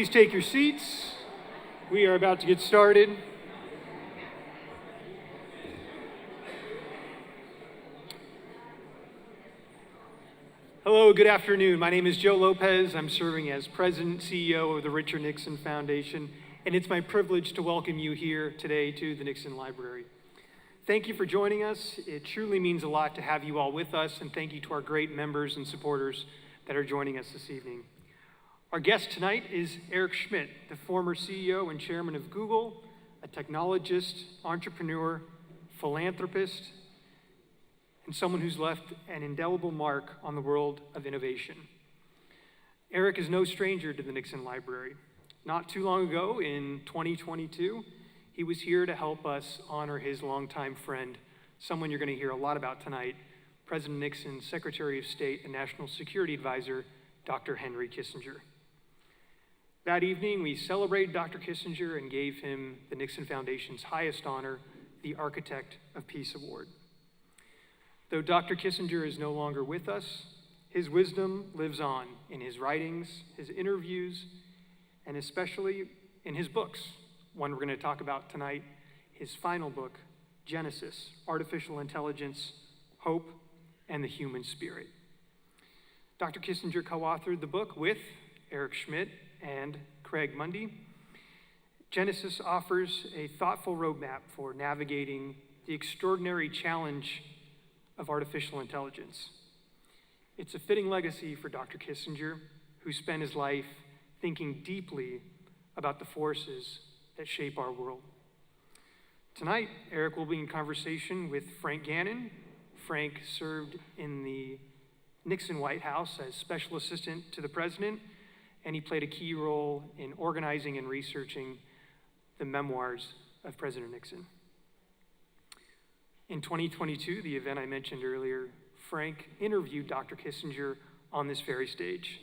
Please take your seats. We are about to get started. Hello, good afternoon. My name is Joe Lopez. I'm serving as President and CEO of the Richard Nixon Foundation, and it's my privilege to welcome you here today to the Nixon Library. Thank you for joining us. It truly means a lot to have you all with us, and thank you to our great members and supporters that are joining us this evening. Our guest tonight is Eric Schmidt, the former CEO and chairman of Google, a technologist, entrepreneur, philanthropist, and someone who's left an indelible mark on the world of innovation. Eric is no stranger to the Nixon Library. Not too long ago, in 2022, he was here to help us honor his longtime friend, someone you're going to hear a lot about tonight, President Nixon's Secretary of State and National Security Advisor, Dr. Henry Kissinger. That evening, we celebrated Dr. Kissinger and gave him the Nixon Foundation's highest honor, the Architect of Peace Award. Though Dr. Kissinger is no longer with us, his wisdom lives on in his writings, his interviews, and especially in his books. One we're going to talk about tonight, his final book, Genesis, Artificial Intelligence, Hope, and the Human Spirit. Dr. Kissinger co-authored the book with Eric Schmidt and Craig Mundy. Genesis offers a thoughtful roadmap for navigating the extraordinary challenge of artificial intelligence. It's a fitting legacy for Dr. Kissinger, who spent his life thinking deeply about the forces that shape our world. Tonight, Eric will be in conversation with Frank Gannon. Frank served in the Nixon White House as special assistant to the president, and he played a key role in organizing and researching the memoirs of President Nixon. In 2022, the event I mentioned earlier, Frank interviewed Dr. Kissinger on this very stage.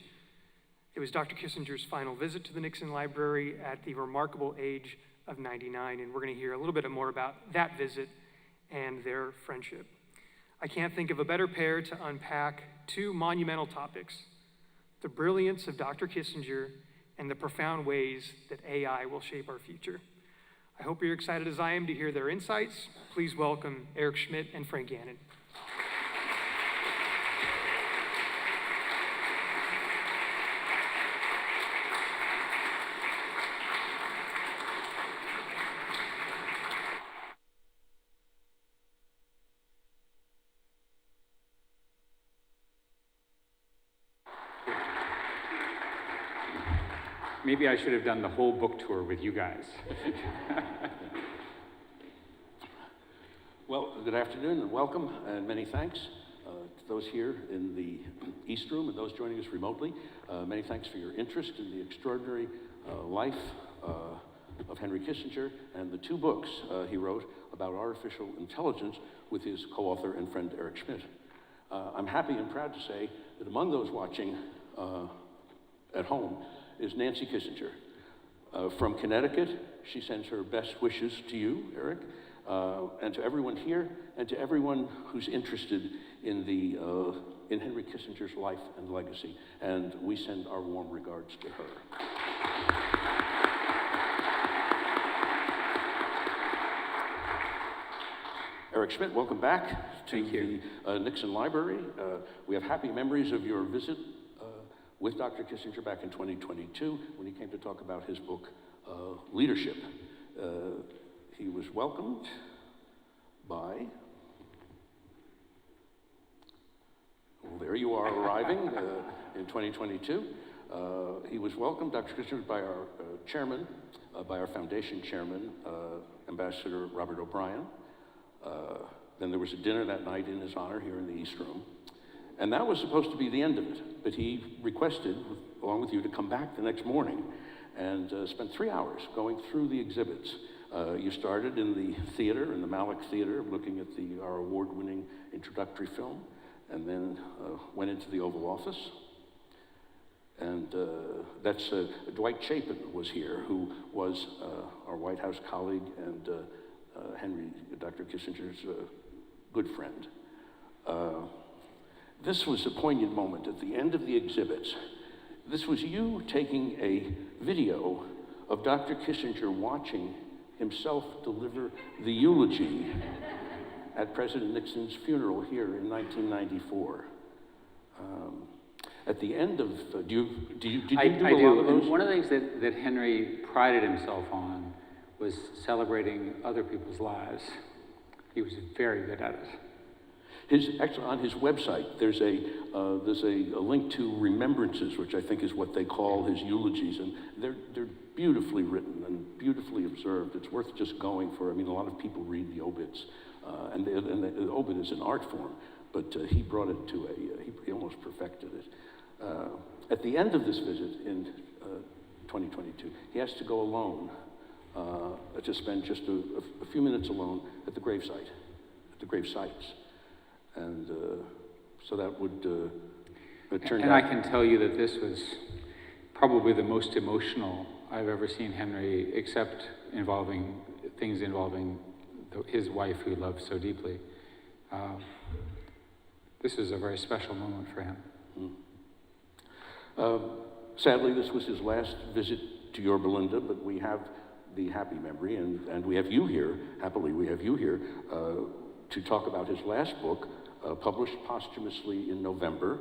It was Dr. Kissinger's final visit to the Nixon Library at the remarkable age of 99, and we're going to hear a little bit more about that visit and their friendship. I can't think of a better pair to unpack two monumental topics: the brilliance of Dr. Kissinger and the profound ways that AI will shape our future. I hope you're excited as I am to hear their insights. Please welcome Eric Schmidt and Frank Gannon. Maybe I should have done the whole book tour with you guys. Well, good afternoon and welcome, and many thanks to those here in the East Room and those joining us remotely. Many thanks for your interest in the extraordinary life of Henry Kissinger and the two books he wrote about artificial intelligence with his co-author and friend Eric Schmidt. I'm happy and proud to say that among those watching at home is Nancy Kissinger. From Connecticut, she sends her best wishes to you, Eric, and to everyone here, and to everyone who's interested in in Henry Kissinger's life and legacy. And we send our warm regards to her. Eric Schmidt, welcome back to the Nixon Library. We have happy memories of your visit with Dr. Kissinger back in 2022 when he came to talk about his book, Leadership. He was welcomed by, well, there you are arriving in 2022. He was welcomed, Dr. Kissinger, by our chairman, by our foundation chairman, Ambassador Robert O'Brien. Then there was a dinner that night in his honor here in the East Room. And that was supposed to be the end of it, but he requested, along with you, to come back the next morning and spent 3 hours going through the exhibits. You started in the theater, in the Malik Theater, looking at our award-winning introductory film, and then went into the Oval Office. And that's Dwight Chapin was here, who was our White House colleague and Dr. Kissinger's good friend. This was a poignant moment. At the end of the exhibits, This was you taking a video of Dr. Kissinger watching himself deliver the eulogy at President Nixon's funeral here in 1994. At the end of, did you do a lot of those? One of the things that Henry prided himself on was celebrating other people's lives. He was very good at it. Actually, on his website, there's a link to remembrances, which I think is what they call his eulogies, and they're beautifully written and beautifully observed. It's worth just going for. I mean, a lot of people read the obits, and the obit is an art form, but he brought it to he almost perfected it. At the end of this visit in 2022, he has to go alone to spend just a few minutes alone at the gravesite, at the grave sites. And so that would turn out. And I can tell you that this was probably the most emotional I've ever seen Henry, except things involving his wife, who he loved so deeply. This is a very special moment for him. Sadly, this was his last visit to your Belinda, but we have the happy memory, and we have you here, happily we have you here, to talk about his last book, published posthumously in November,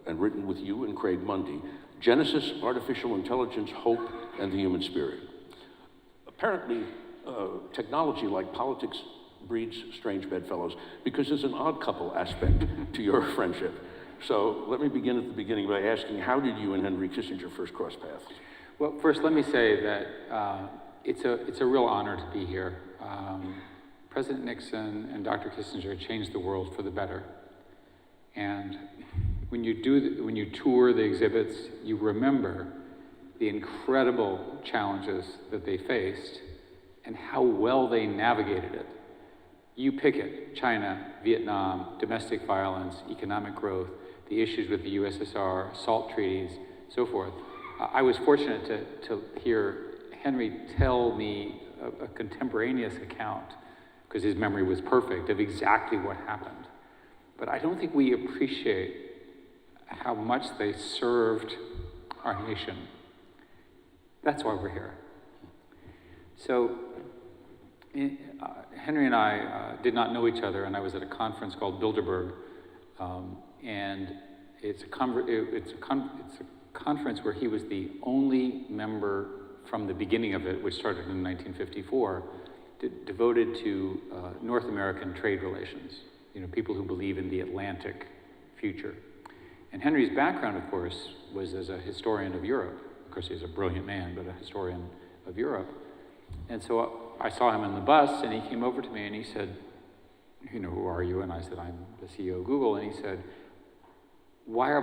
and written with you and Craig Mundy, Genesis, Artificial Intelligence, Hope, and the Human Spirit. Apparently, technology, like politics, breeds strange bedfellows, because there's an odd couple aspect to your friendship. So let me begin at the beginning by asking, how did you and Henry Kissinger first cross paths? Well, first, let me say that it's a real honor to be here. President Nixon and Dr. Kissinger changed the world for the better. And when you tour the exhibits, you remember the incredible challenges that they faced and how well they navigated it. You pick it: China, Vietnam, domestic violence, economic growth, the issues with the USSR, SALT treaties, so forth. I was fortunate to hear Henry tell me a contemporaneous account, because his memory was perfect, of exactly what happened. But I don't think we appreciate how much they served our nation. That's why we're here. So Henry and I did not know each other, and I was at a conference called Bilderberg, and it's a conference where he was the only member from the beginning of it, which started in 1954, devoted to North American trade relations, people who believe in the Atlantic future. And Henry's background, of course, was as a historian of Europe. Of course, he's a brilliant man, but a historian of Europe. And so I saw him in the bus, and he came over to me and he said, who are you? And I said, I'm the CEO of Google. And he said, why are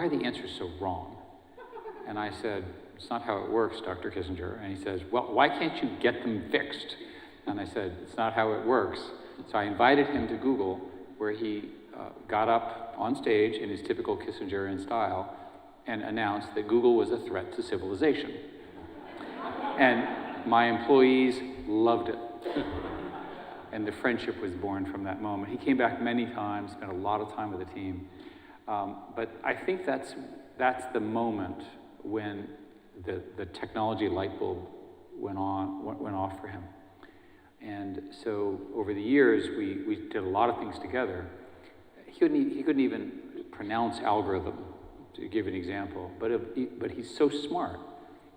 the answers so wrong? And I said, it's not how it works, Dr. Kissinger. And he says, well, why can't you get them fixed? And I said, it's not how it works. So I invited him to Google, where he got up on stage in his typical Kissingerian style and announced that Google was a threat to civilization. And my employees loved it. And the friendship was born from that moment. He came back many times, spent a lot of time with the team. But I think that's the moment when the technology light bulb went off for him. And so over the years, we did a lot of things together. He couldn't even pronounce algorithm, to give an example, but he's so smart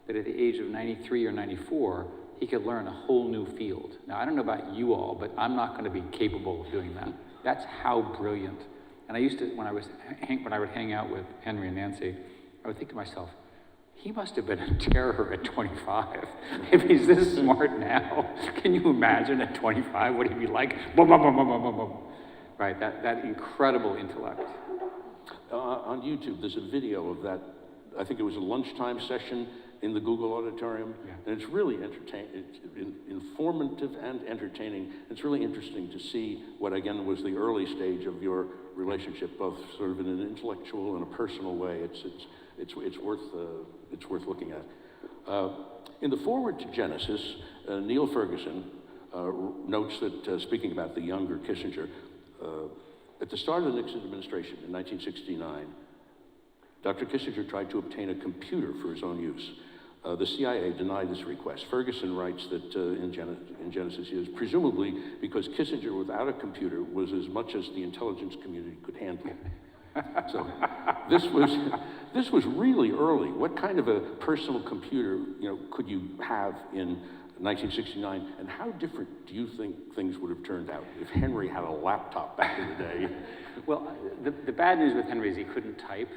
that at the age of 93 or 94, he could learn a whole new field. Now, I don't know about you all, but I'm not going to be capable of doing that. That's how brilliant. And I used to, when I would hang out with Henry and Nancy, I would think to myself, he must have been a terror at 25. If he's this smart now, can you imagine at 25 what he'd be like? Boom, boom, boom, boom, boom, boom, boom. Right, that incredible intellect. On YouTube, there's a video of that. I think it was a lunchtime session in the Google auditorium, Yeah. and it's really informative and entertaining. It's really interesting to see what, again, was the early stage of your relationship, both sort of in an intellectual and a personal way. It's worth looking at. In the foreword to Genesis, Neil Ferguson notes that, speaking about the younger Kissinger, at the start of the Nixon administration in 1969, Dr. Kissinger tried to obtain a computer for his own use. The CIA denied this request. Ferguson writes that in Genesis is presumably because Kissinger without a computer was as much as the intelligence community could handle. So this was really early. What kind of a personal computer, could you have in 1969, and how different do you think things would have turned out if Henry had a laptop back in the day? Well, the bad news with Henry is he couldn't type.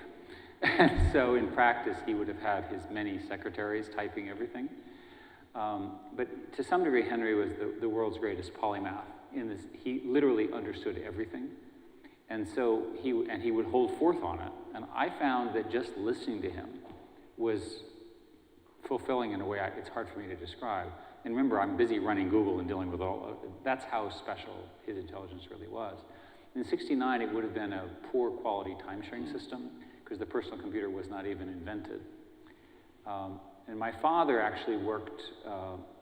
And so in practice, he would have had his many secretaries typing everything. But to some degree, Henry was the world's greatest polymath. He literally understood everything. And so he would hold forth on it. And I found that just listening to him was fulfilling in a way it's hard for me to describe. And remember, I'm busy running Google and dealing with that's how special his intelligence really was. In '69, it would have been a poor quality time-sharing system because the personal computer was not even invented. And my father actually worked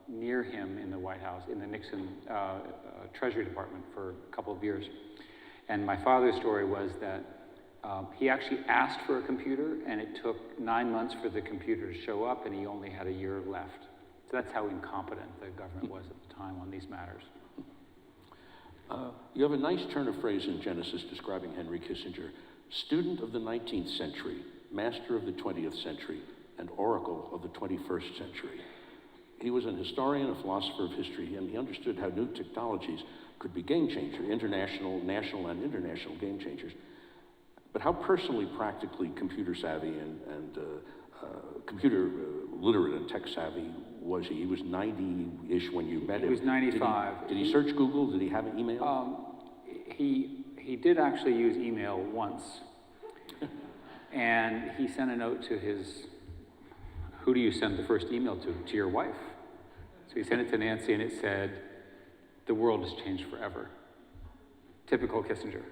near him in the White House, in the Nixon Treasury Department for a couple of years. And my father's story was that he actually asked for a computer, and it took 9 months for the computer to show up, and he only had a year left. So that's how incompetent the government was at the time on these matters. You have a nice turn of phrase in Genesis describing Henry Kissinger: student of the 19th century, master of the 20th century, and oracle of the 21st century. He was an historian, a philosopher of history, and he understood how new technologies could be game changers, international, national, and international game changers. But how personally, practically computer savvy and computer literate and tech savvy was he? He was 90-ish when you met him. He was 95. Did he search Google? Did he have an email? He did actually use email once. And he sent a note to who do you send the first email to? To your wife. So he sent it to Nancy, and it said, "The world has changed forever." Typical Kissinger.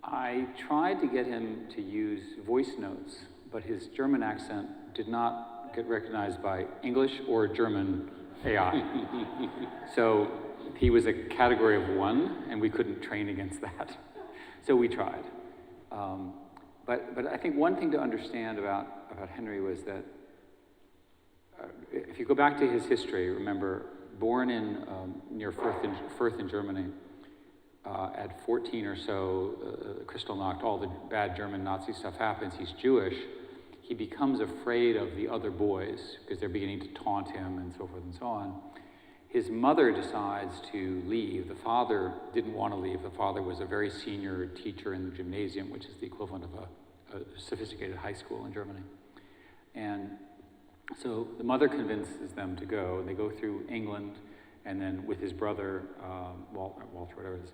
I tried to get him to use voice notes, but his German accent did not get recognized by English or German AI. So he was a category of 1, and we couldn't train against that. So we tried. But I think one thing to understand about Henry was that if you go back to his history, remember, born in near Fürth in Germany, at 14 or so, Kristallnacht, all the bad German Nazi stuff happens. He's Jewish. He becomes afraid of the other boys because they're beginning to taunt him and so forth and so on. His mother decides to leave. The father didn't want to leave. The father was a very senior teacher in the gymnasium, which is the equivalent of a sophisticated high school in Germany. And so the mother convinces them to go. They go through England, and then with his brother, Walter, whatever it is,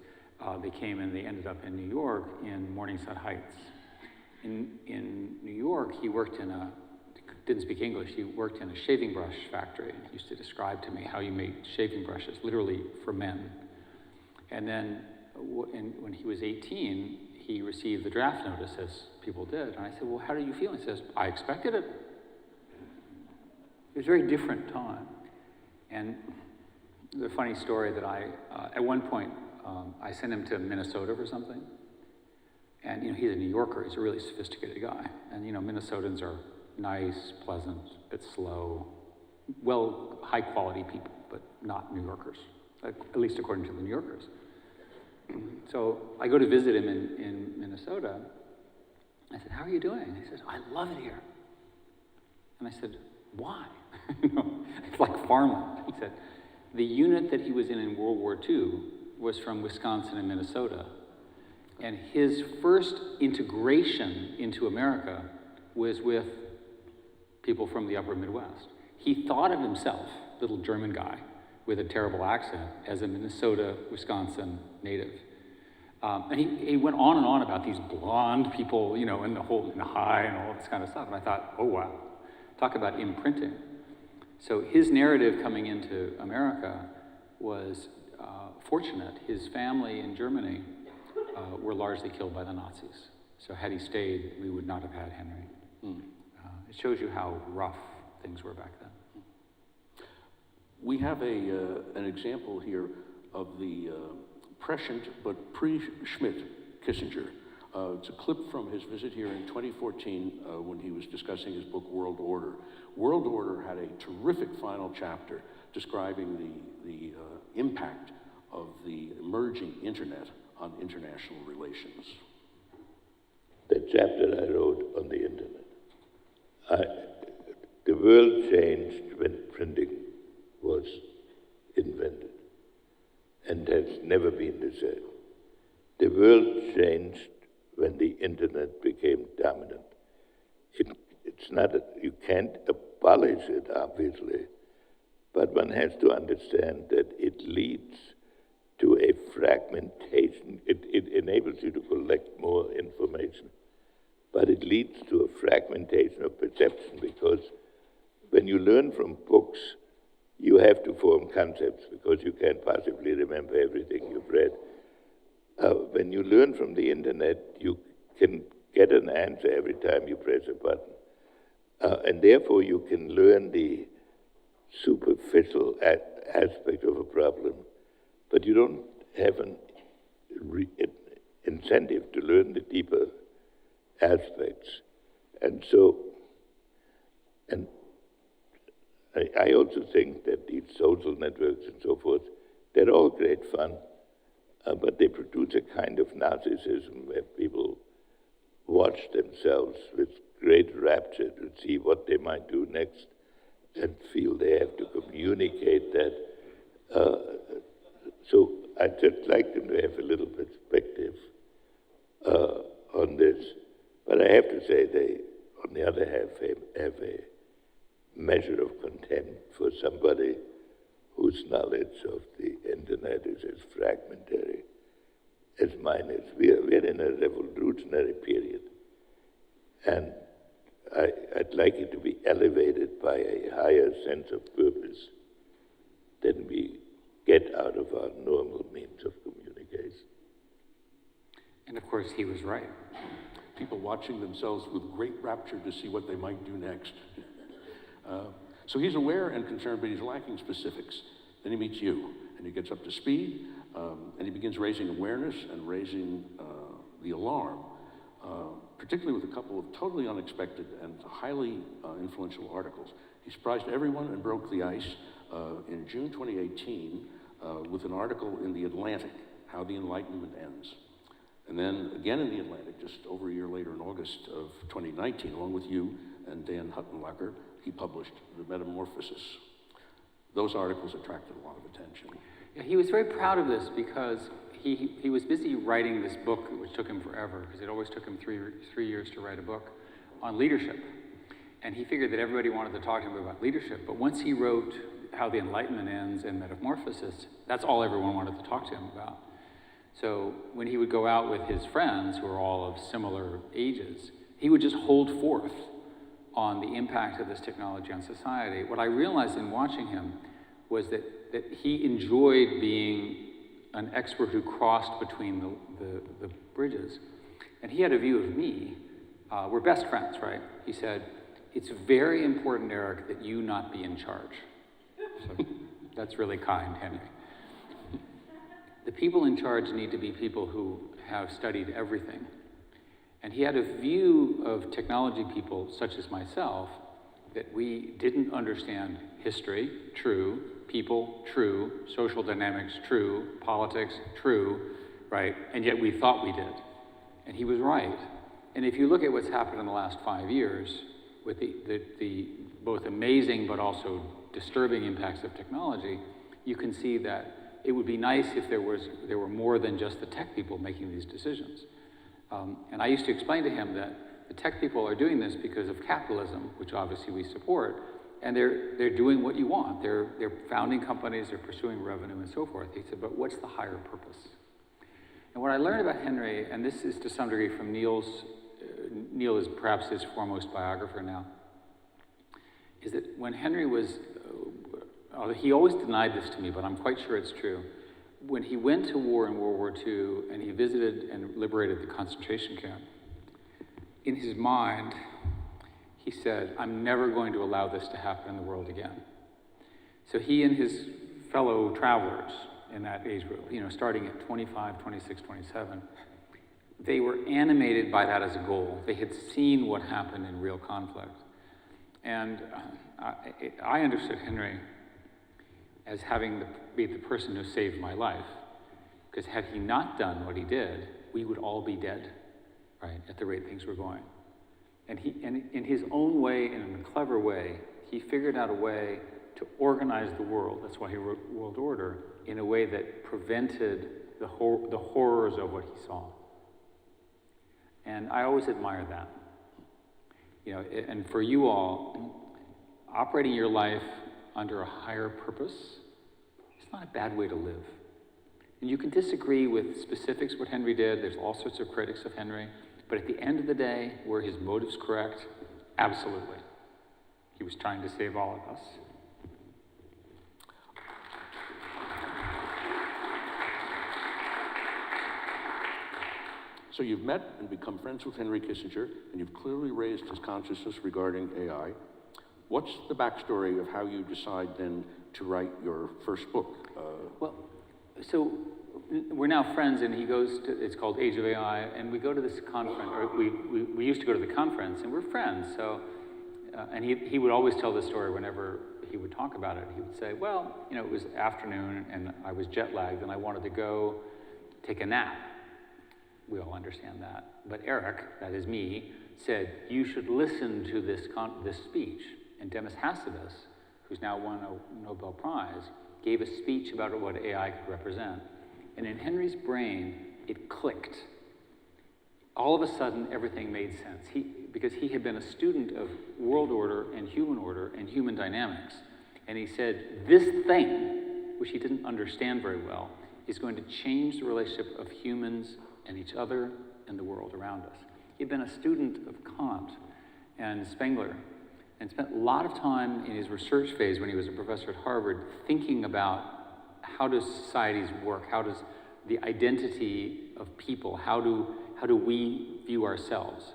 they came and they ended up in New York in Morningside Heights. In New York, he worked didn't speak English, he worked in a shaving brush factory. He used to describe to me how you made shaving brushes, literally for men. And then when he was 18, he received the draft notice, as people did. And I said, well, how do you feel? He says, I expected it. It was a very different time. And the funny story that at one point, I sent him to Minnesota for something. And he's a New Yorker, he's a really sophisticated guy. And Minnesotans are nice, pleasant, a bit slow, high quality people, but not New Yorkers, at least according to the New Yorkers. So I go to visit him in Minnesota. I said, how are you doing? And he says, I love it here. And I said, why? It's like farmland. He said, the unit that he was in World War II was from Wisconsin and Minnesota. And his first integration into America was with people from the upper Midwest. He thought of himself, little German guy with a terrible accent, as a Minnesota, Wisconsin native. And he went on and on about these blonde people, in the high and all this kind of stuff. And I thought, oh, wow, talk about imprinting. So his narrative coming into America was fortunate. His family in Germany were largely killed by the Nazis. So had he stayed, we would not have had Henry. It shows you how rough things were back then. We have an example here of the prescient but pre-Schmidt Kissinger. It's a clip from his visit here in 2014 when he was discussing his book, World Order. World Order had a terrific final chapter describing the impact of the emerging internet on international relations. The chapter I wrote on the internet. The world changed when printing was invented and has never been the same. The world changed when the internet became dominant. It's not, you can't abolish it, obviously, but one has to understand that it leads to a fragmentation. It enables you to collect more information, but it leads to a fragmentation of perception, because when you learn from books, you have to form concepts because you can't possibly remember everything you've read. When you learn from the internet, you can get an answer every time you press a button. And therefore, you can learn the superficial aspect of a problem, but you don't have an incentive to learn the deeper aspects. And so, and I also think that these social networks and so forth, they're all great fun, but they produce a kind of narcissism where people watch themselves with great rapture to see what they might do next and feel they have to communicate that. So I'd just like them to have a little perspective on this. But I have to say they, on the other hand, have a measure of contempt for somebody whose knowledge of the internet is as fragmentary as mine is. We're in a revolutionary period, and I'd like it to be elevated by a higher sense of purpose than we get out of our normal means of communication. And of course, he was right. People watching themselves with great rapture to see what they might do next. So he's aware and concerned, but he's lacking specifics. Then he meets you, and he gets up to speed, and he begins raising awareness and raising the alarm, particularly with a couple of totally unexpected and highly influential articles. He surprised everyone and broke the ice in June 2018 with an article in The Atlantic, How the Enlightenment Ends. And then again in The Atlantic, just over a year later in August of 2019, along with you and Dan Huttenlocher, he published The Metamorphosis. Those articles attracted a lot of attention. Yeah, he was very proud of this because he was busy writing this book, which took him forever, because it always took him three years to write a book on leadership. And he figured that everybody wanted to talk to him about leadership. But once he wrote How the Enlightenment Ends and Metamorphosis, that's all everyone wanted to talk to him about. So when he would go out with his friends, who are all of similar ages, he would just hold forth on the impact of this technology on society. What I realized in watching him was that he enjoyed being an expert who crossed between the bridges. And he had a view of me. We're best friends, right? He said, "It's very important, Eric, that you not be in charge." So that's really kind, Henry. The people in charge need to be people who have studied everything. And he had a view of technology people, such as myself, that we didn't understand history, true, people, true, social dynamics, true, politics, true, right? And yet we thought we did. And he was right. And if you look at what's happened in the last 5 years, with the both amazing but also disturbing impacts of technology, you can see that it would be nice if there were more than just the tech people making these decisions. And I used to explain to him that the tech people are doing this because of capitalism, which obviously we support, and they're doing what you want. They're founding companies, they're pursuing revenue and so forth. He said, but what's the higher purpose? And what I learned about Henry, and this is to some degree from Neil is perhaps his foremost biographer now, is that when Henry was, he always denied this to me, but I'm quite sure it's true. When he went to war in World War II and he visited and liberated the concentration camp, in his mind, he said, I'm never going to allow this to happen in the world again. So he and his fellow travelers in that age group, starting at 25, 26, 27, they were animated by that as a goal. They had seen what happened in real conflict. And I understood Henry as having be the person who saved my life. Because had he not done what he did, we would all be dead, right, at the rate things were going. And in his own way, in a clever way, he figured out a way to organize the world. That's why he wrote World Order, in a way that prevented the horrors of what he saw. And I always admire that. You know, and for you all, operating your life under a higher purpose, it's not a bad way to live. And you can disagree with specifics what Henry did. There's all sorts of critics of Henry. But at the end of the day, were his motives correct? Absolutely. He was trying to save all of us. So you've met and become friends with Henry Kissinger, and you've clearly raised his consciousness regarding AI. What's the backstory of how you decide then to write your first book? So we're now friends, and he goes to, it's called Age of AI, and we go to this conference, or we used to go to the conference, and we're friends. So, and he would always tell this story whenever he would talk about it. He would say, well, you know, it was afternoon, and I was jet lagged, and I wanted to go take a nap. We all understand that. But Eric, that is me, said, you should listen to this speech. And Demis Hassabis, who's now won a Nobel Prize, gave a speech about what AI could represent. And in Henry's brain, it clicked. All of a sudden, everything made sense. Because he had been a student of world order and human dynamics. And he said, this thing, which he didn't understand very well, is going to change the relationship of humans and each other and the world around us. He'd been a student of Kant and Spengler, and spent a lot of time in his research phase when he was a professor at Harvard thinking about how do societies work, how does the identity of people, how do we view ourselves?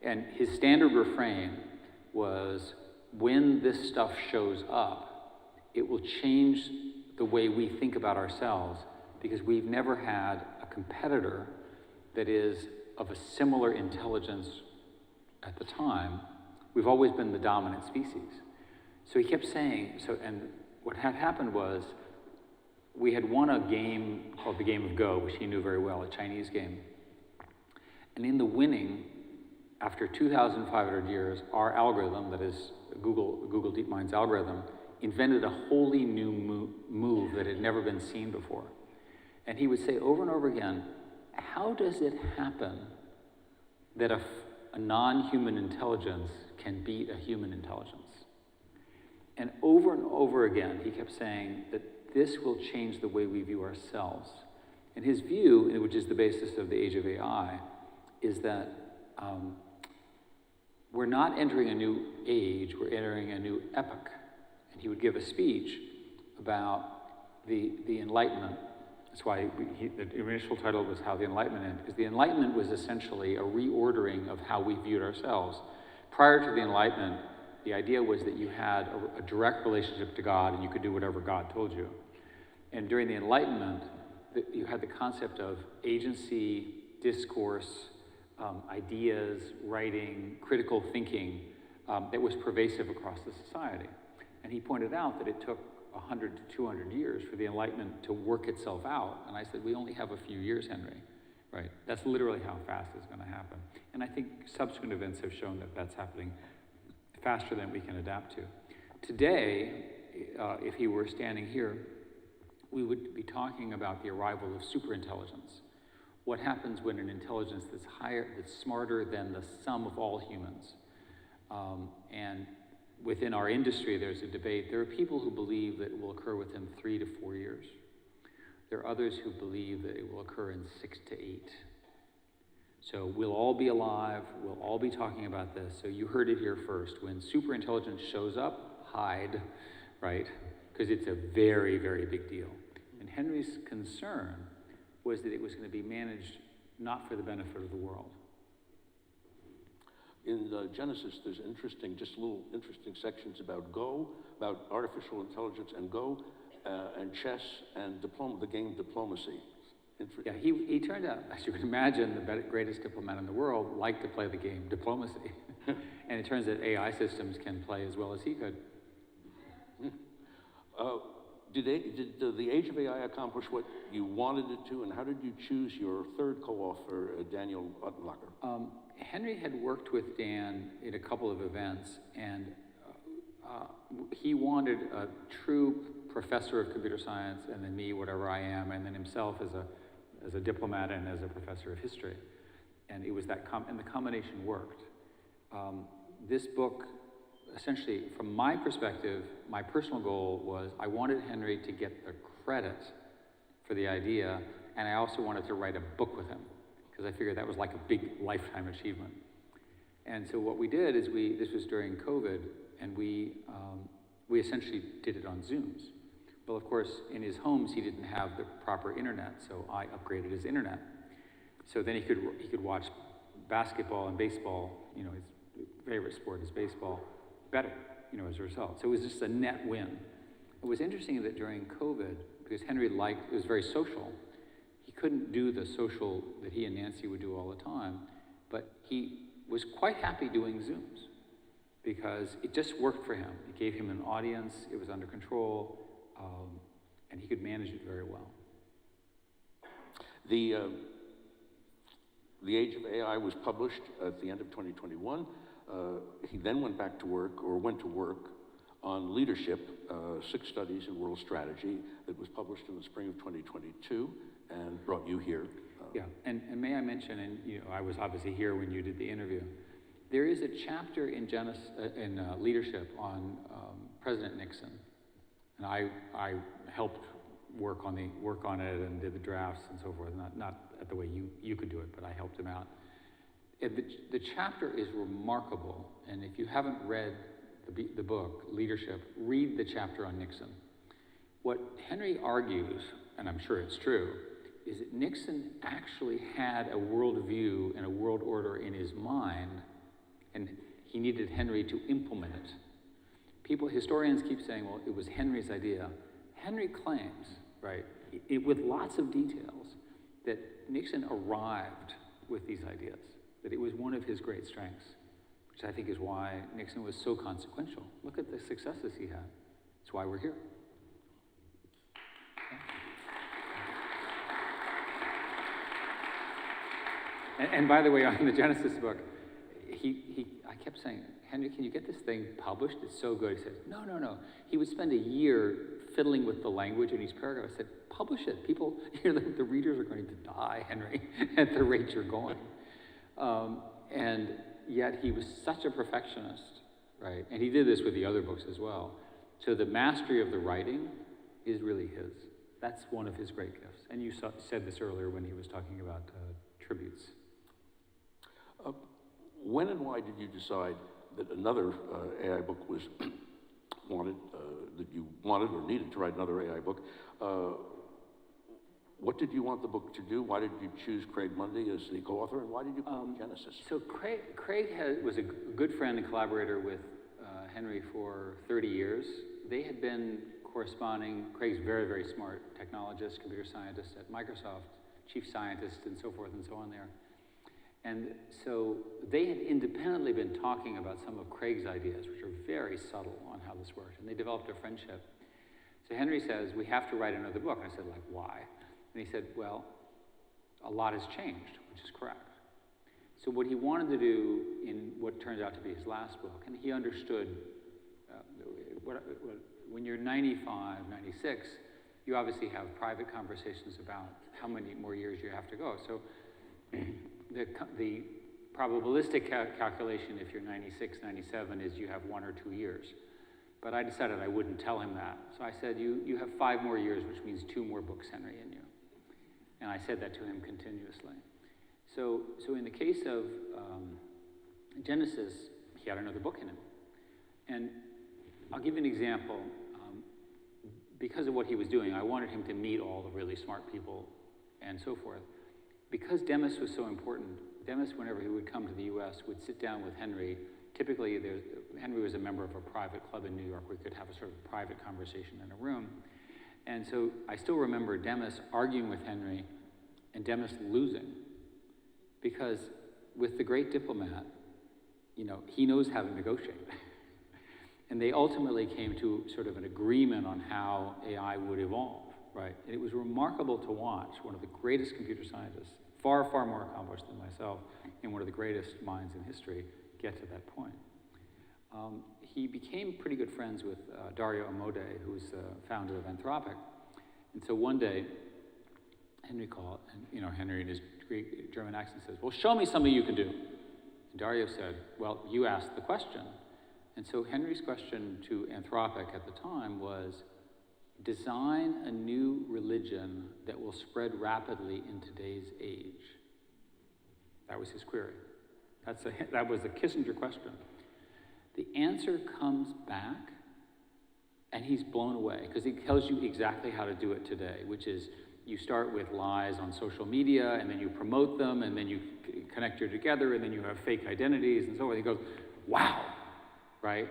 And his standard refrain was, when this stuff shows up, it will change the way we think about ourselves, because we've never had a competitor that is of a similar intelligence at the time. We've always been the dominant species. So he kept saying, and what had happened was, we had won a game called the game of Go, which he knew very well, a Chinese game. And in the winning, after 2,500 years, our algorithm, that is Google DeepMind's algorithm, invented a wholly new move that had never been seen before. And he would say over and over again, how does it happen that a non-human intelligence can beat a human intelligence? And over again, he kept saying that this will change the way we view ourselves. And his view, which is the basis of the Age of AI, is that we're not entering a new age, we're entering a new epoch. And he would give a speech about the Enlightenment. That's why the initial title was How the Enlightenment Ended, because the Enlightenment was essentially a reordering of how we viewed ourselves. Prior to the Enlightenment, the idea was that you had a direct relationship to God and you could do whatever God told you. And during the Enlightenment, you had the concept of agency, discourse, ideas, writing, critical thinking that was pervasive across the society. And he pointed out that it took 100 to 200 years for the Enlightenment to work itself out. And I said, we only have a few years, Henry, right? That's literally how fast it's going to happen. And I think subsequent events have shown that that's happening faster than we can adapt to. Today, if he were standing here, we would be talking about the arrival of superintelligence. What happens when an intelligence that's higher, that's smarter than the sum of all humans? And within our industry, there's a debate. There are people who believe that it will occur within 3 to 4 years. There are others who believe that it will occur in 6 to 8. So we'll all be alive, we'll all be talking about this. So you heard it here first. When superintelligence shows up, hide, right? Because it's a very, very big deal. And Henry's concern was that it was going to be managed not for the benefit of the world. In Genesis, there's just little interesting sections about Go, about artificial intelligence and Go, and chess and the game diplomacy. Yeah, he turned out, as you can imagine, the greatest diplomat in the world liked to play the game diplomacy. And it turns out AI systems can play as well as he could. Did the Age of AI accomplish what you wanted it to, and how did you choose your third co-author, Daniel Uttenlacher? Henry had worked with Dan in a couple of events, and he wanted a true professor of computer science, and then me, whatever I am, and then himself as a diplomat and as a professor of history. And it was that, and the combination worked. This book, essentially, from my perspective, my personal goal was I wanted Henry to get the credit for the idea, and I also wanted to write a book with him, because I figured that was like a big lifetime achievement. And so what we did is this was during COVID, and we essentially did it on Zooms. Well, of course, in his homes, he didn't have the proper internet, so I upgraded his internet. So then he could watch basketball and baseball, you know, his favorite sport is baseball, better, you know, as a result. So it was just a net win. It was interesting that during COVID, because Henry it was very social, he couldn't do the social that he and Nancy would do all the time, but he was quite happy doing Zooms because it just worked for him. It gave him an audience, it was under control, and he could manage it very well. The Age of AI was published at the end of 2021. He then went to work on leadership, 6 studies in world strategy, that was published in the spring of 2022 and brought you here. Yeah, and may I mention, and you know, I was obviously here when you did the interview, there is a chapter in leadership on President Nixon, and I helped work on it and did the drafts and so forth, not at the way you could do it, but I helped him out. The chapter is remarkable, and if you haven't read the book, Leadership, read the chapter on Nixon. What Henry argues, and I'm sure it's true, is that Nixon actually had a worldview and a world order in his mind, and he needed Henry to implement it. Historians keep saying, well, it was Henry's idea. Henry claims, right, with lots of details, that Nixon arrived with these ideas, that it was one of his great strengths, which I think is why Nixon was so consequential. Look at the successes he had. That's why we're here. And by the way, on the Genesis book, I kept saying, Henry, can you get this thing published? It's so good. He said, no. He would spend a year fiddling with the language in each paragraph. I said, publish it. People, the readers are going to die, Henry, at the rate you're going. And yet he was such a perfectionist, right? And he did this with the other books as well. So the mastery of the writing is really his. That's one of his great gifts. And you said this earlier when he was talking about tributes. When and why did you decide that another AI book was wanted, that you wanted or needed to write another AI book? What did you want the book to do? Why did you choose Craig Mundy as the co-author, and why did you call it Genesis? So Craig was a good friend and collaborator with Henry for 30 years. They had been corresponding. Craig's very, very smart technologist, computer scientist at Microsoft, chief scientist, and so forth and so on there. And so they had independently been talking about some of Craig's ideas, which are very subtle on how this worked, and they developed a friendship. So Henry says, we have to write another book. I said, like, why? And he said, well, a lot has changed, which is correct. So what he wanted to do in what turns out to be his last book, and he understood, when you're 95, 96, you obviously have private conversations about how many more years you have to go. So the probabilistic calculation, if you're 96, 97, is you have 1 or 2 years. But I decided I wouldn't tell him that. So I said, you have 5 more years, which means 2 more books, Henry, in you. And I said that to him continuously. So in the case of Genesis, he had another book in him. And I'll give you an example. Because of what he was doing, I wanted him to meet all the really smart people and so forth. Because Demis was so important, Demis, whenever he would come to the US, would sit down with Henry. Typically, Henry was a member of a private club in New York. We could have a sort of private conversation in a room. And so I still remember Demis arguing with Henry and Demis losing. Because with the great diplomat, you know, he knows how to negotiate. And they ultimately came to sort of an agreement on how AI would evolve, right? And it was remarkable to watch one of the greatest computer scientists, far, far more accomplished than myself, and one of the greatest minds in history, get to that point. He became pretty good friends with Dario Amodei, who's the founder of Anthropic. And so one day, Henry called, and you know, Henry in his Greek German accent says, well, show me something you can do. And Dario said, well, you asked the question. And so Henry's question to Anthropic at the time was, design a new religion that will spread rapidly in today's age. That was his query. That was the Kissinger question. The answer comes back, and he's blown away, because he tells you exactly how to do it today, which is you start with lies on social media, and then you promote them, and then you connect you together, and then you have fake identities, and so forth. He goes, wow, right?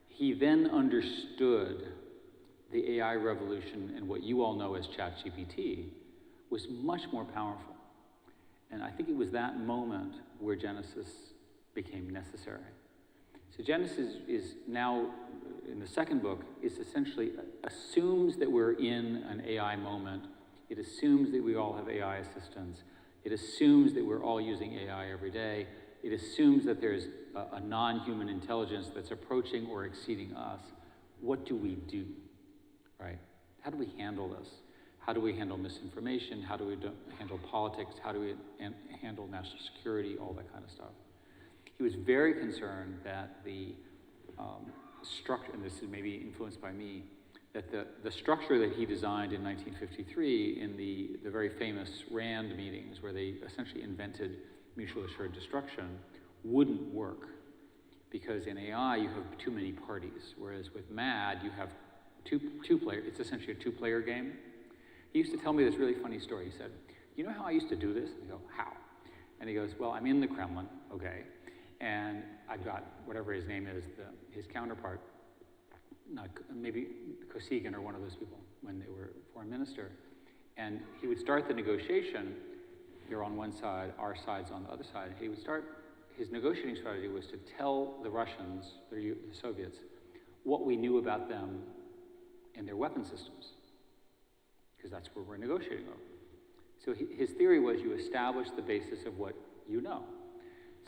He then understood the AI revolution and what you all know as ChatGPT was much more powerful. And I think it was that moment where Genesis became necessary. So Genesis is now, in the second book, is essentially assumes that we're in an AI moment. It assumes that we all have AI assistants. It assumes that we're all using AI every day. It assumes that there's a non-human intelligence that's approaching or exceeding us. What do we do, right? How do we handle this? How do we handle misinformation? How do we handle politics? How do we handle national security? All that kind of stuff. He was very concerned that the structure, and this is maybe influenced by me, that the structure that he designed in 1953 in the very famous RAND meetings, where they essentially invented mutually assured destruction, wouldn't work. Because in AI, you have too many parties, whereas with MAD, you have two players. It's essentially a two-player game. He used to tell me this really funny story. He said, you know how I used to do this? I go, how? And he goes, well, I'm in the Kremlin, okay, and I've got whatever his name is, his counterpart, maybe Kosygin or one of those people when they were foreign minister, and he would start the negotiation. You're on one side, our side's on the other side. He would start, his negotiating strategy was to tell the Russians, the Soviets, what we knew about them and their weapon systems, because that's where we're negotiating over. So his theory was you establish the basis of what you know.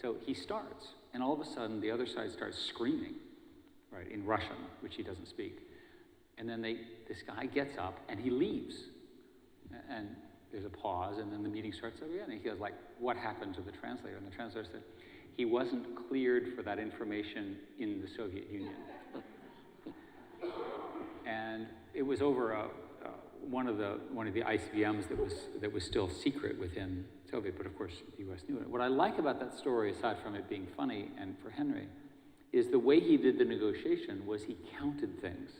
So he starts, and all of a sudden the other side starts screaming, right, in Russian, which he doesn't speak. And then this guy gets up and he leaves. And there's a pause, and then the meeting starts up again. And he goes like, what happened to the translator? And the translator said, he wasn't cleared for that information in the Soviet Union. And it was over one of the ICBMs that was still secret within Soviet, but of course the US knew it. What I like about that story, aside from it being funny and for Henry, is the way he did the negotiation was he counted things.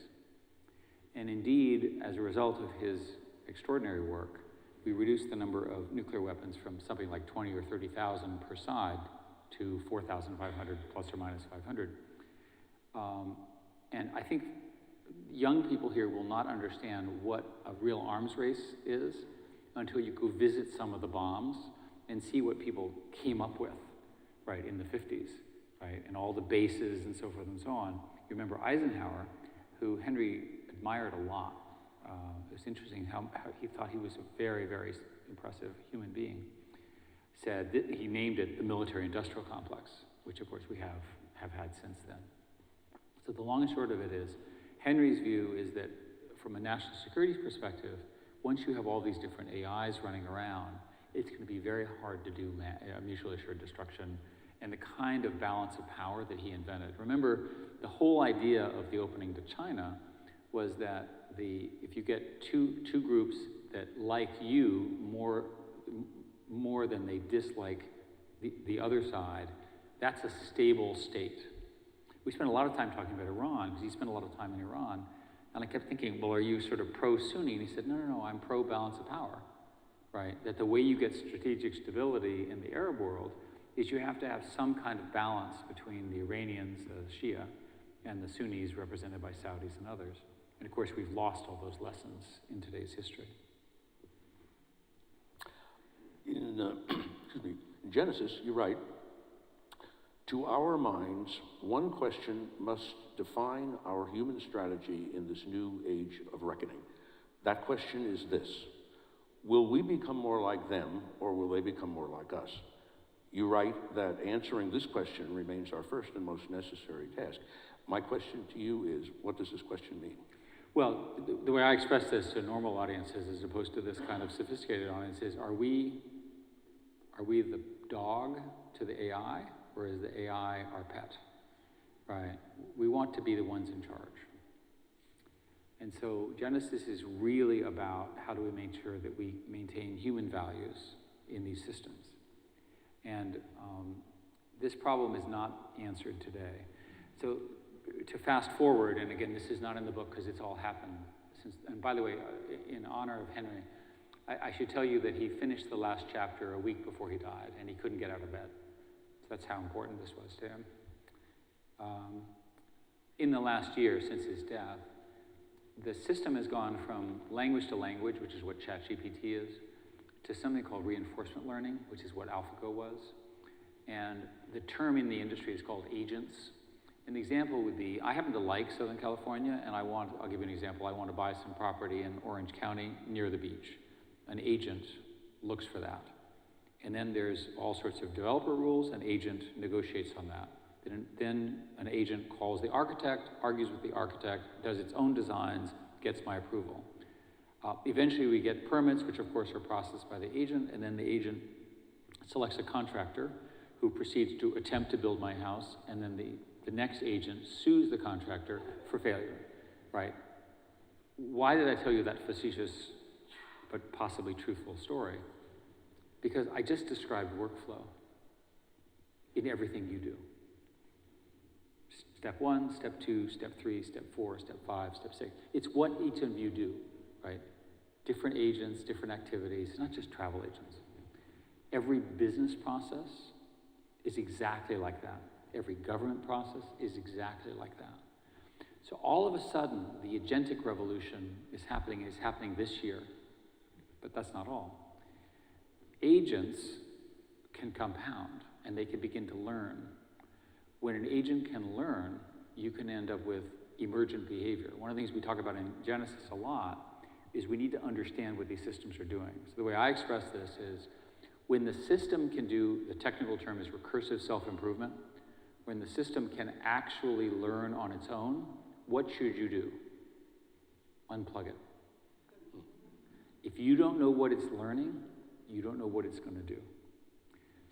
And indeed, as a result of his extraordinary work, we reduced the number of nuclear weapons from something like 20 or 30,000 per side to 4,500 plus or minus 500. And I think young people here will not understand what a real arms race is until you go visit some of the bombs and see what people came up with, right, in the 50s, right, and all the bases and so forth and so on. You remember Eisenhower, who Henry admired a lot. It was interesting how he thought he was a very, very impressive human being. Said that he named it the military-industrial complex, which of course we have had since then. So the long and short of it is, Henry's view is that from a national security perspective, once you have all these different AIs running around, it's going to be very hard to do mutually assured destruction and the kind of balance of power that he invented. Remember, the whole idea of the opening to China was that if you get two groups that like you more than they dislike the other side, that's a stable state. We spent a lot of time talking about Iran, because he spent a lot of time in Iran. And I kept thinking, well, are you sort of pro-Sunni? And he said, no, I'm pro-balance of power, right? That the way you get strategic stability in the Arab world is you have to have some kind of balance between the Iranians, Shia, and the Sunnis represented by Saudis and others. And of course, we've lost all those lessons in today's history. In, excuse me, in Genesis, you're right. To our minds, one question must define our human strategy in this new age of reckoning. That question is this: will we become more like them, or will they become more like us? You write that answering this question remains our first and most necessary task. My question to you is, what does this question mean? Well, the way I express this to normal audiences as opposed to this kind of sophisticated audience is, are we the dog to the AI, or is the AI our pet, right? We want to be the ones in charge. And so Genesis is really about how do we make sure that we maintain human values in these systems. And this problem is not answered today. So to fast forward, and again, this is not in the book because it's all happened since, and by the way, in honor of Henry, I should tell you that he finished the last chapter a week before he died, and he couldn't get out of bed. So that's how important this was to him. In the last year since his death, the system has gone from language to language, which is what ChatGPT is, to something called reinforcement learning, which is what AlphaGo was. And the term in the industry is called agents. An example would be, I happen to like Southern California, and I'll give you an example. I want to buy some property in Orange County near the beach. An agent looks for that. And then there's all sorts of developer rules. An agent negotiates on that. Then an agent calls the architect, argues with the architect, does its own designs, gets my approval. Eventually we get permits, which of course are processed by the agent, and then the agent selects a contractor who proceeds to attempt to build my house, and then the next agent sues the contractor for failure, right? Why did I tell you that facetious but possibly truthful story? Because I just described workflow in everything you do. Step 1, step 2, step 3, step 4, step 5, step 6. It's what each of you do, right? Different agents, different activities, not just travel agents. Every business process is exactly like that. Every government process is exactly like that. So all of a sudden, the agentic revolution is happening this year, but that's not all. Agents can compound, and they can begin to learn. When an agent can learn, you can end up with emergent behavior. One of the things we talk about in Genesis a lot is we need to understand what these systems are doing. So the way I express this is, when the system can do, the technical term is recursive self-improvement, when the system can actually learn on its own, what should you do? Unplug it. If you don't know what it's learning, you don't know what it's going to do.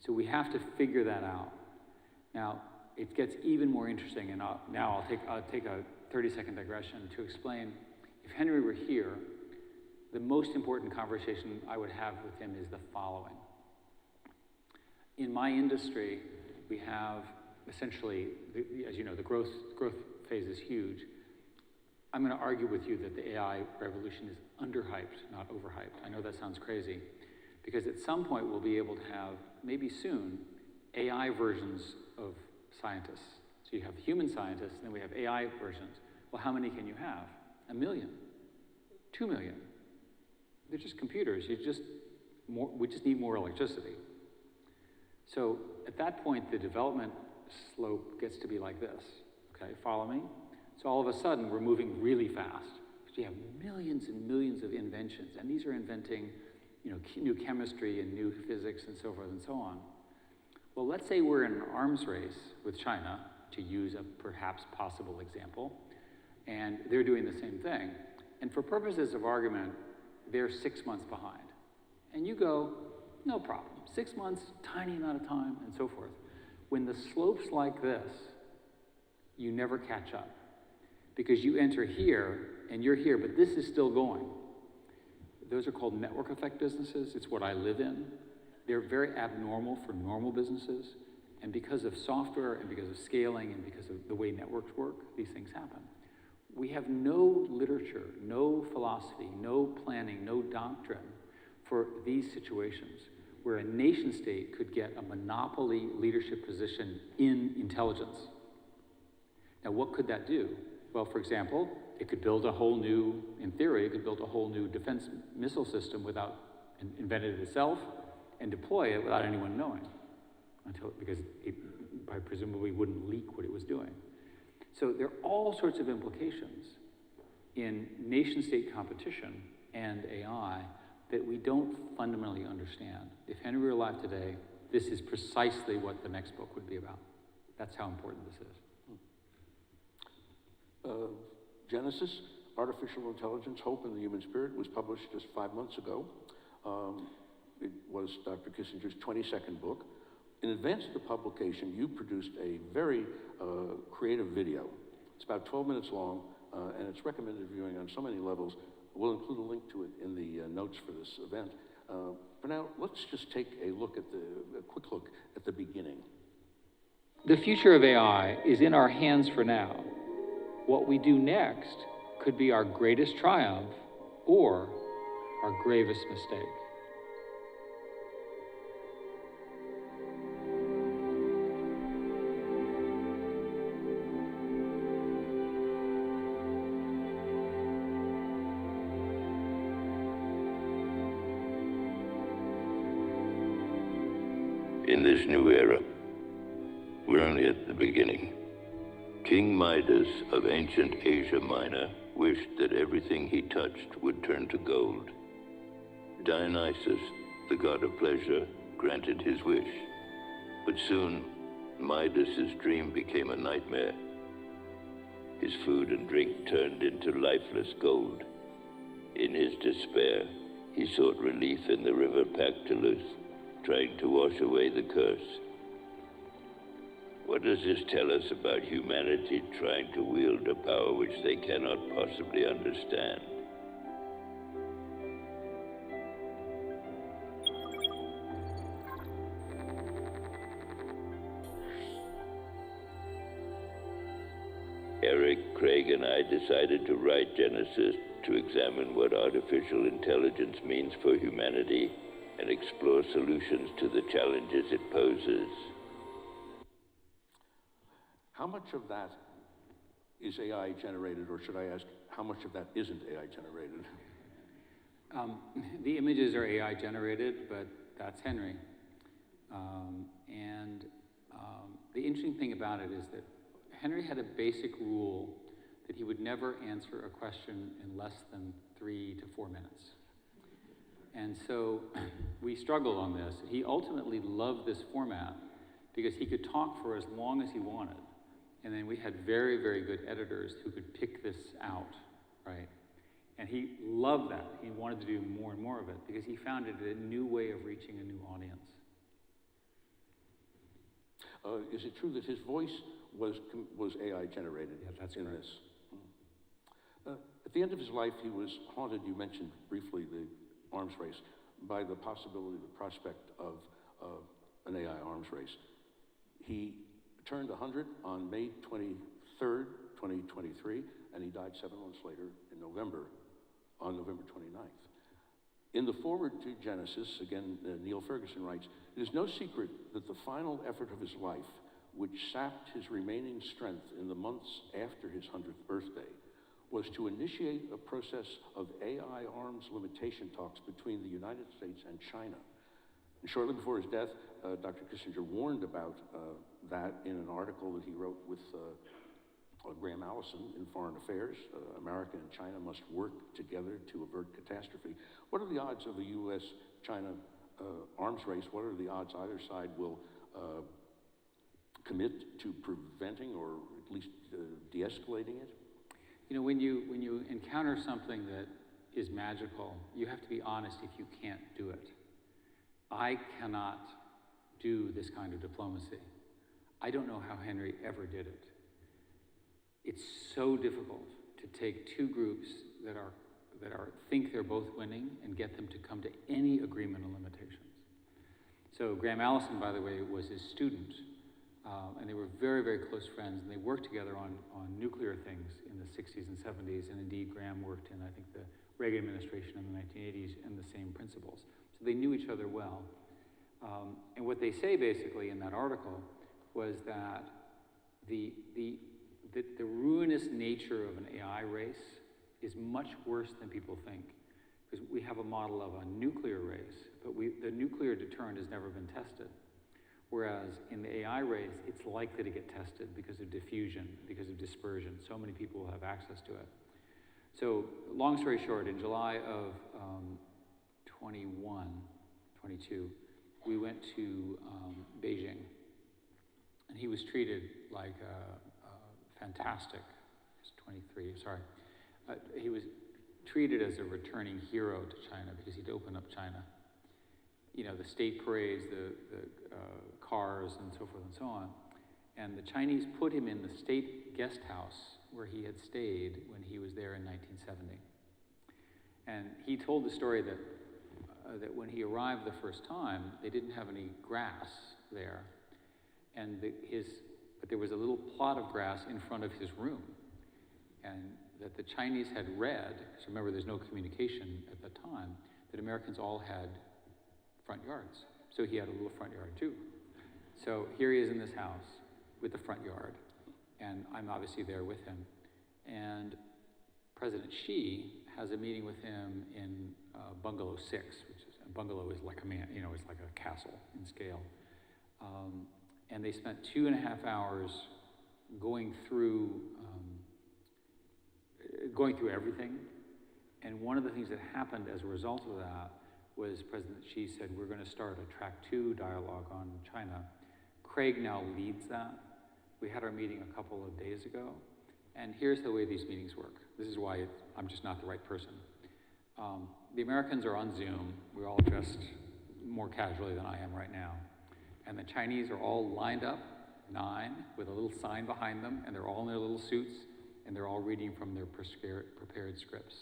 So we have to figure that out. Now, it gets even more interesting, and I'll take a 30-second digression to explain. If Henry were here, the most important conversation I would have with him is the following. In my industry, we have essentially, as you know, the growth phase is huge. I'm going to argue with you that the AI revolution is underhyped, not overhyped. I know that sounds crazy, because at some point we'll be able to have, maybe soon, AI versions of scientists. So you have human scientists, and then we have AI versions. Well, how many can you have? 1 million, 2 million. They're just computers. We just need more electricity. So at that point, the development slope gets to be like this. Okay, follow me? So all of a sudden, we're moving really fast. So you have millions and millions of inventions, and these are inventing, new chemistry and new physics and so forth and so on. Well, let's say we're in an arms race with China, to use a perhaps possible example, and they're doing the same thing. And for purposes of argument, they're 6 months behind. And you go, no problem. 6 months, tiny amount of time, and so forth. When the slope's like this, you never catch up. Because you enter here, and you're here, but this is still going. Those are called network effect businesses. It's what I live in. They're very abnormal for normal businesses. And because of software, and because of scaling, and because of the way networks work, these things happen. We have no literature, no philosophy, no planning, no doctrine for these situations where a nation state could get a monopoly leadership position in intelligence. Now, what could that do? Well, for example, it could build a whole new, in theory, it could build a whole new defense missile system without invent it itself, and deploy it without anyone knowing, because it presumably wouldn't leak what it was doing. So there are all sorts of implications in nation-state competition and AI that we don't fundamentally understand. If Henry were alive today, this is precisely what the next book would be about. That's how important this is. Genesis, Artificial Intelligence, Hope in the Human Spirit, was published just 5 months ago. It was Dr. Kissinger's 22nd book. In advance of the publication, you produced a very creative video. It's about 12 minutes long, and it's recommended viewing on so many levels. We'll include a link to it in the notes for this event. For now, let's just take a quick look at the beginning. The future of AI is in our hands for now. What we do next could be our greatest triumph or our gravest mistake. In this new era, we're only at the beginning. King Midas of ancient Asia Minor wished that everything he touched would turn to gold. Dionysus, the god of pleasure, granted his wish. But soon, Midas's dream became a nightmare. His food and drink turned into lifeless gold. In his despair, he sought relief in the river Pactolus, trying to wash away the curse. What does this tell us about humanity trying to wield a power which they cannot possibly understand? Eric, Craig, and I decided to write Genesis to examine what artificial intelligence means for humanity and explore solutions to the challenges it poses. How much of that is AI generated, or should I ask, how much of that isn't AI generated? The images are AI generated, but that's Henry. The interesting thing about it is that Henry had a basic rule that he would never answer a question in less than 3 to 4 minutes. And so we struggled on this. He ultimately loved this format because he could talk for as long as he wanted. And then we had very, very good editors who could pick this out, right? And he loved that. He wanted to do more and more of it because he found it a new way of reaching a new audience. Is it true that his voice was AI generated? Yeah, that's in correct. This? At the end of his life, he was haunted, you mentioned briefly the arms race, by the possibility, the prospect of an AI arms race. He turned 100 on May 23rd, 2023, and he died 7 months later in November, on November 29th. In the foreword to Genesis, again, Neil Ferguson writes, "It is no secret that the final effort of his life, which sapped his remaining strength in the months after his 100th birthday, was to initiate a process of AI arms limitation talks between the United States and China." And shortly before his death, Dr. Kissinger warned about that in an article that he wrote with Graham Allison in Foreign Affairs. America and China must work together to avert catastrophe. What are the odds of a U.S.-China arms race? What are the odds either side will commit to preventing or at least de-escalating it? You know, when you encounter something that is magical, you have to be honest if you can't do it. I cannot do this kind of diplomacy. I don't know how Henry ever did it. It's so difficult to take two groups that think they're both winning and get them to come to any agreement on limitations. So Graham Allison, by the way, was his student, and they were very, very close friends, and they worked together on nuclear things in the 60s and 70s, and indeed Graham worked in, I think, the Reagan administration in the 1980s, and the same principles. So they knew each other well. And what they say basically in that article was that the ruinous nature of an AI race is much worse than people think, because we have a model of a nuclear race, but the nuclear deterrent has never been tested. Whereas in the AI race, it's likely to get tested because of diffusion, because of dispersion. So many people will have access to it. So long story short, in July of 22, we went to Beijing, and he was treated like a fantastic, he's 23, sorry. He was treated as a returning hero to China because he'd opened up China. You know, the state parades, the cars, and so forth and so on. And the Chinese put him in the state guest house where he had stayed when he was there in 1970. And he told the story that, that when he arrived the first time, they didn't have any grass there. And but there was a little plot of grass in front of his room. And that the Chinese had read, because remember there's no communication at the time, that Americans all had front yards. So he had a little front yard too. So here he is in this house with the front yard, and I'm obviously there with him. And President Xi has a meeting with him in Bungalow 6, which is, a bungalow is like a man, you know, it's like a castle in scale. And they spent 2.5 hours going through everything. And one of the things that happened as a result of that was President Xi said, we're going to start a track 2 dialogue on China. Craig now leads that. We had our meeting a couple of days ago. And here's the way these meetings work. This is why I'm just not the right person. The Americans are on Zoom. We're all dressed more casually than I am right now. And the Chinese are all lined up, 9, with a little sign behind them, and they're all in their little suits, and they're all reading from their prepared scripts.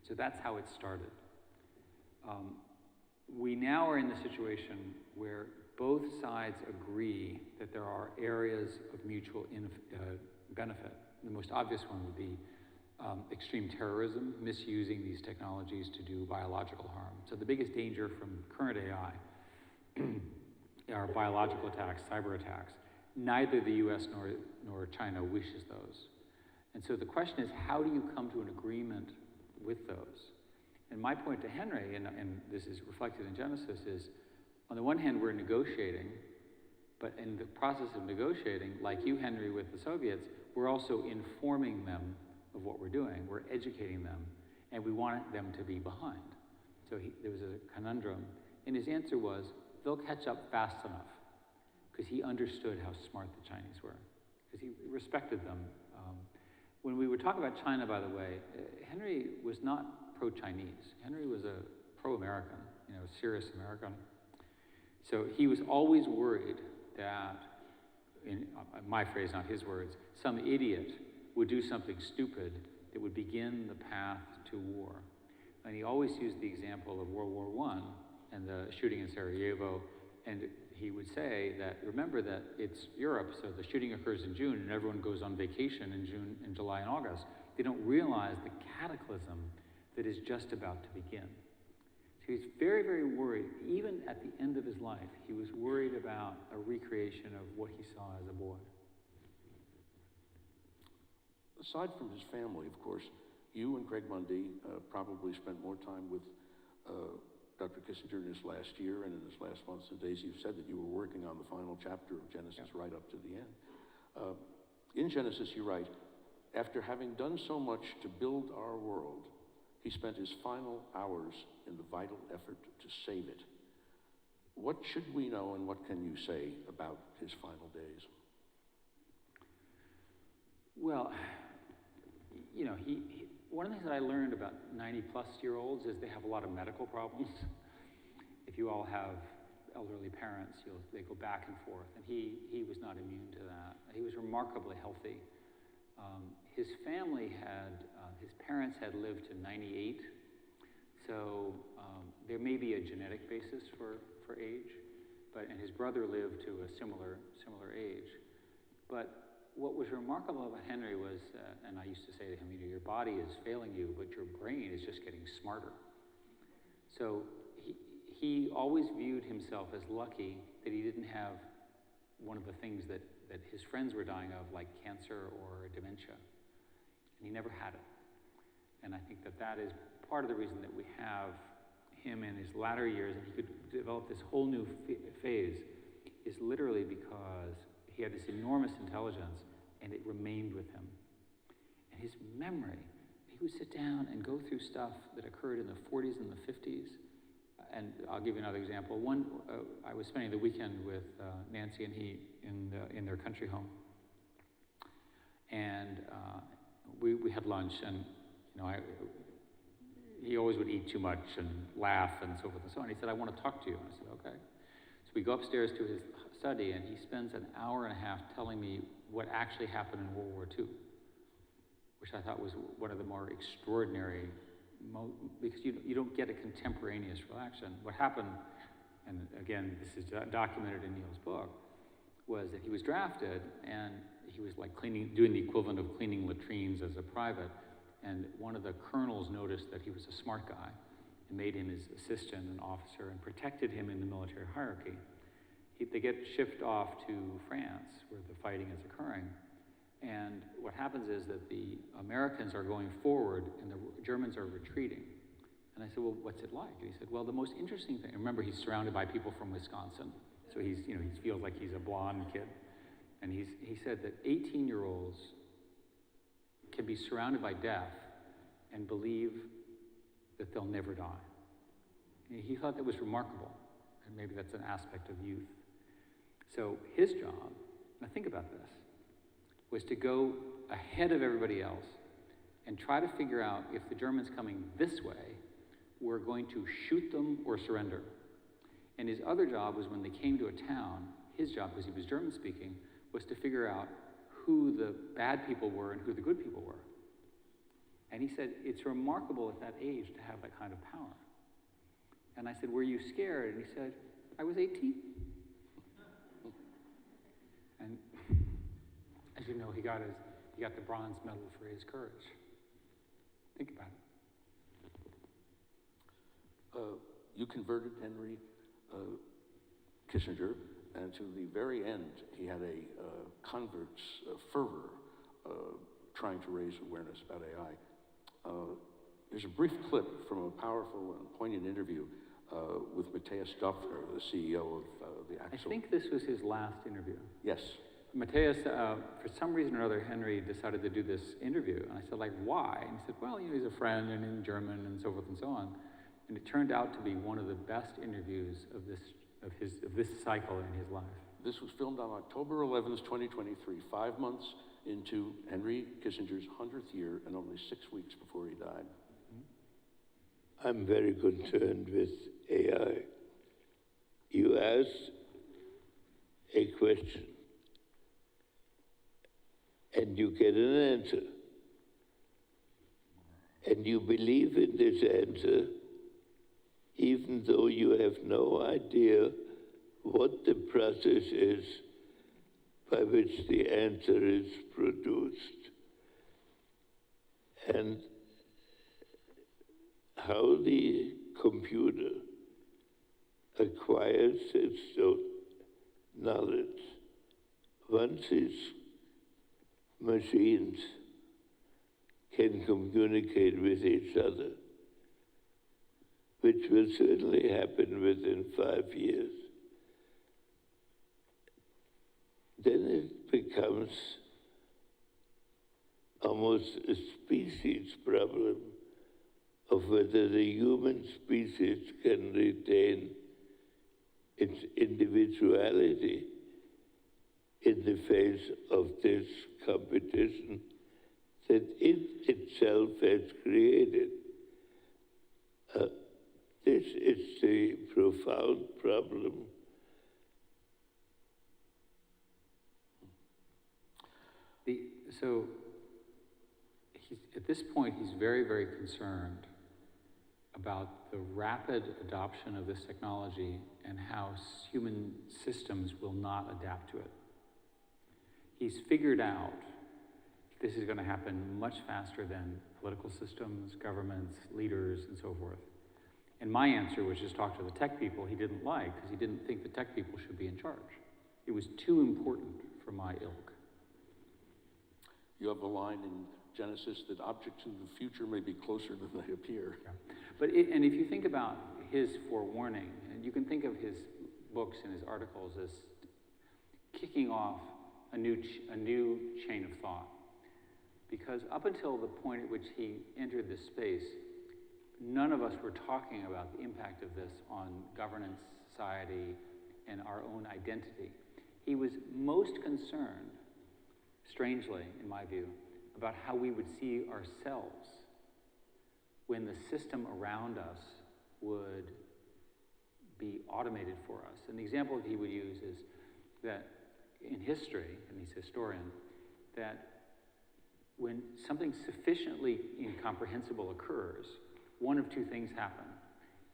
So that's how it started. We now are in the situation where both sides agree that there are areas of mutual benefit. The most obvious one would be extreme terrorism, misusing these technologies to do biological harm. So the biggest danger from current AI are biological attacks, cyber attacks. Neither the US nor China wishes those. And so the question is, how do you come to an agreement with those? And my point to Henry, and this is reflected in Genesis, is on the one hand, we're negotiating, but in the process of negotiating, like you, Henry, with the Soviets, we're also informing them of what we're doing. We're educating them, and we want them to be behind. So there was a conundrum, and his answer was, they'll catch up fast enough, because he understood how smart the Chinese were, because he respected them. When we would talk about China, by the way, Henry was not pro-Chinese. Henry was a pro-American, you know, a serious American. So he was always worried that, in my phrase, not his words, some idiot would do something stupid that would begin the path to war. And he always used the example of World War I and the shooting in Sarajevo. And he would say that, remember that it's Europe, so the shooting occurs in June, and everyone goes on vacation in June, in July, and August. They don't realize the cataclysm that is just about to begin. So he's very, very worried. Even at the end of his life, he was worried about a recreation of what he saw as a boy. Aside from his family, of course, you and Craig Mundy probably spent more time with Dr. Kissinger in this last year and in his last months and days. You've said that you were working on the final chapter of Genesis right up to the end. In Genesis, you write, after having done so much to build our world, he spent his final hours in the vital effort to save it. What should we know and what can you say about his final days? Well, you know, one of the things that I learned about 90-plus-year-olds is they have a lot of medical problems. If you all have elderly parents, they go back and forth, and he was not immune to that. He was remarkably healthy. His family his parents had lived to 98, so there may be a genetic basis for age, and his brother lived to a similar age. But what was remarkable about Henry was, and I used to say to him, you know, your body is failing you, but your brain is just getting smarter. So he always viewed himself as lucky that he didn't have one of the things that his friends were dying of, like cancer or dementia. And he never had it. And I think that that is part of the reason that we have him in his latter years, and he could develop this whole new phase, is literally because he had this enormous intelligence, and it remained with him. And his memory, he would sit down and go through stuff that occurred in the 40s and the 50s. And I'll give you another example. I was spending the weekend with Nancy and he in their country home. And we had lunch, and he always would eat too much and laugh and so forth and so on. He said, "I want to talk to you." And I said, "Okay." So we go upstairs to his study, and he spends an hour and a half telling me what actually happened in World War II, which I thought was one of the more extraordinary, because you don't get a contemporaneous reaction. What happened, and again, this is documented in Neil's book, was that he was drafted, and he was like doing the equivalent of cleaning latrines as a private, and one of the colonels noticed that he was a smart guy and made him his assistant and officer and protected him in the military hierarchy. They get shipped off to France, where the fighting is occurring, and what happens is that the Americans are going forward and the Germans are retreating. And I said, "Well, what's it like?" And he said, "Well, the most interesting thing," remember, he's surrounded by people from Wisconsin, so he feels like he's a blonde kid. And he said that 18-year-olds can be surrounded by death and believe that they'll never die. And he thought that was remarkable, and maybe that's an aspect of youth. So his job, now think about this, was to go ahead of everybody else and try to figure out if the Germans coming this way were going to shoot them or surrender. And his other job was, when they came to a town, his job, because he was German speaking, was to figure out who the bad people were and who the good people were. And he said, it's remarkable at that age to have that kind of power. And I said, "Were you scared?" And he said, "I was 18. And as you know, he got the bronze medal for his courage. Think about it. You converted Henry Kissinger, and to the very end, he had a convert's fervor trying to raise awareness about AI. There's a brief clip from a powerful and poignant interview with Matthias Döpfner, the CEO of the I Axel. think this was his last interview. Yes. Matthias, for some reason or other, Henry decided to do this interview. And I said, like, why? And he said, well, he's a friend and in German and so forth and so on. And it turned out to be one of the best interviews of this cycle in his life. This was filmed on October 11th, 2023, 5 months into Henry Kissinger's 100th year and only 6 weeks before he died. I'm very concerned with AI. You ask a question, and you get an answer. And you believe in this answer, even though you have no idea what the process is by which the answer is produced. And how the computer acquires its knowledge once its machines can communicate with each other, which will certainly happen within 5 years. Then it becomes almost a species problem of whether the human species can retain its individuality in the face of this competition that it itself has created. This is the profound problem. So at this point, he's very, very concerned about the rapid adoption of this technology and how human systems will not adapt to it. He's figured out this is going to happen much faster than political systems, governments, leaders, and so forth. And my answer was just talk to the tech people he didn't like, because he didn't think the tech people should be in charge. It was too important for my ilk. You have a line in Genesis that objects in the future may be closer than they appear. Yeah. And if you think about his forewarning, and you can think of his books and his articles as kicking off a new chain of thought. Because up until the point at which he entered this space, none of us were talking about the impact of this on governance, society, and our own identity. He was most concerned, strangely, in my view, about how we would see ourselves when the system around us would be automated for us. And the example that he would use is that in history, and he's a historian, that when something sufficiently incomprehensible occurs, one of two things happen.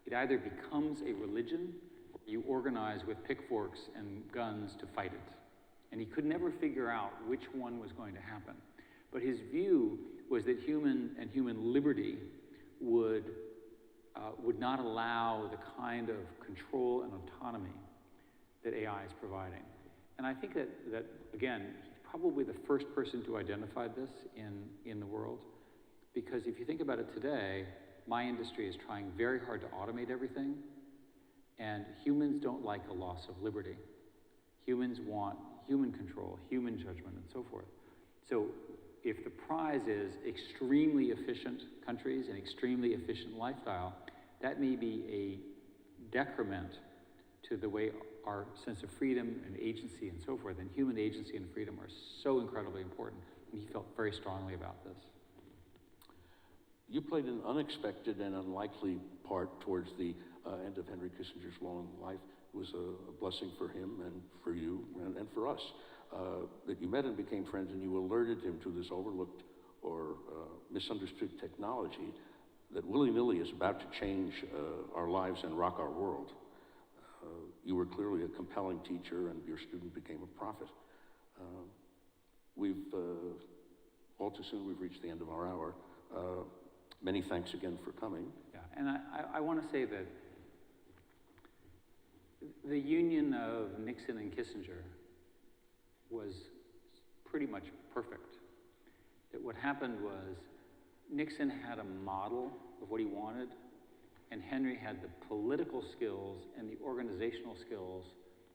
It either becomes a religion, or you organize with pitchforks and guns to fight it. And he could never figure out which one was going to happen. But his view was that human liberty would not allow the kind of control and autonomy that AI is providing. And I think that again, he's probably the first person to identify this in the world. Because if you think about it today, my industry is trying very hard to automate everything, and humans don't like a loss of liberty. Humans want human control, human judgment, and so forth. So if the prize is extremely efficient countries and extremely efficient lifestyle, that may be a decrement to the way our sense of freedom and agency and so forth, and human agency and freedom are so incredibly important, and he felt very strongly about this. You played an unexpected and unlikely part towards the end of Henry Kissinger's long life. It was a blessing for him and for you and for us that you met and became friends, and you alerted him to this overlooked or misunderstood technology that willy-nilly is about to change our lives and rock our world. You were clearly a compelling teacher, and your student became a prophet. All too soon, we've reached the end of our hour. Many thanks again for coming. Yeah, and I want to say that the union of Nixon and Kissinger was pretty much perfect. That what happened was Nixon had a model of what he wanted, and Henry had the political skills and the organizational skills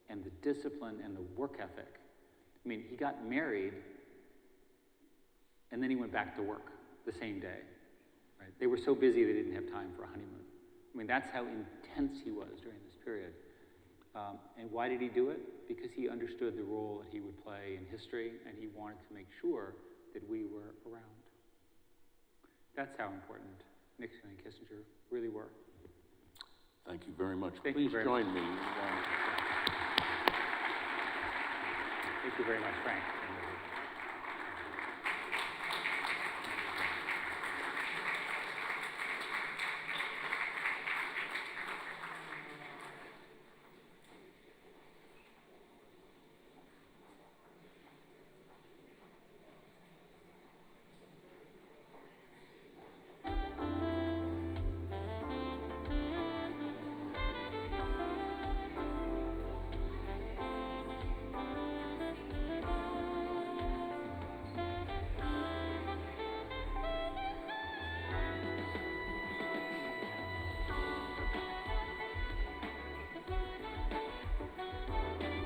and the discipline and the work ethic. I mean, he got married, and then he went back to work the same day. Right? They were so busy they didn't have time for a honeymoon. I mean, that's how intense he was during this period. And why did he do it? Because he understood the role that he would play in history, and he wanted to make sure that we were around. That's how important Nixon and Kissinger really were. Thank you very much. Thank Please you very join much. me. Thank you very much, Frank.